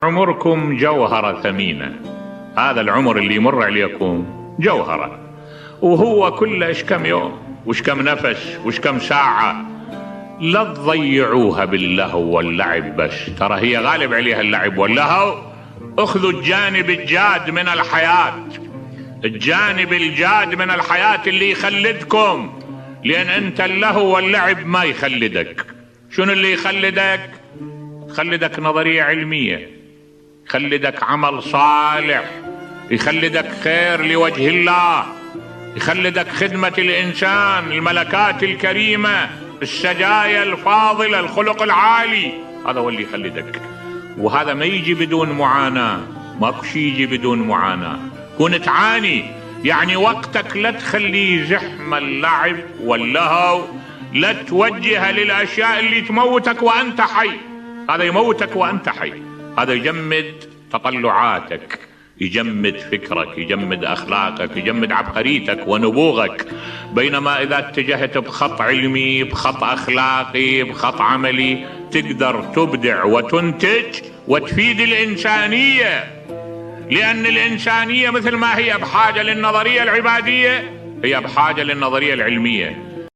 عمركم جوهرة ثمينة. هذا العمر اللي يمر عليكم جوهرة، وهو كله ايش كم يوم وش كم نفس وش كم ساعة. لا تضيعوها باللهو واللعب بس، ترى هي غالب عليها اللعب واللهو. اخذوا الجانب الجاد من الحياة، الجانب الجاد من الحياة اللي يخلدكم، لان انت اللهو واللعب ما يخلدك. شنو اللي يخلدك؟ يخلدك نظرية علمية، يخلدك عمل صالح، يخلدك خير لوجه الله، يخلدك خدمة الإنسان، الملكات الكريمة، السجايا الفاضلة، الخلق العالي. هذا هو اللي يخلدك، وهذا ما يجي بدون معاناة. ماكو شي يجي بدون معاناة. كون تعاني يعني وقتك لا تخليه زحمة اللعب واللهو، لا توجه للأشياء اللي تموتك وأنت حي. هذا يموتك وأنت حي، هذا يجمد تطلعاتك، يجمد فكرك، يجمد أخلاقك، يجمد عبقريتك ونبوغك. بينما إذا اتجهت بخط علمي، بخط أخلاقي، بخط عملي، تقدر تبدع وتنتج وتفيد الإنسانية. لأن الإنسانية مثل ما هي بحاجة للنظرية العبادية، هي بحاجة للنظرية العلمية.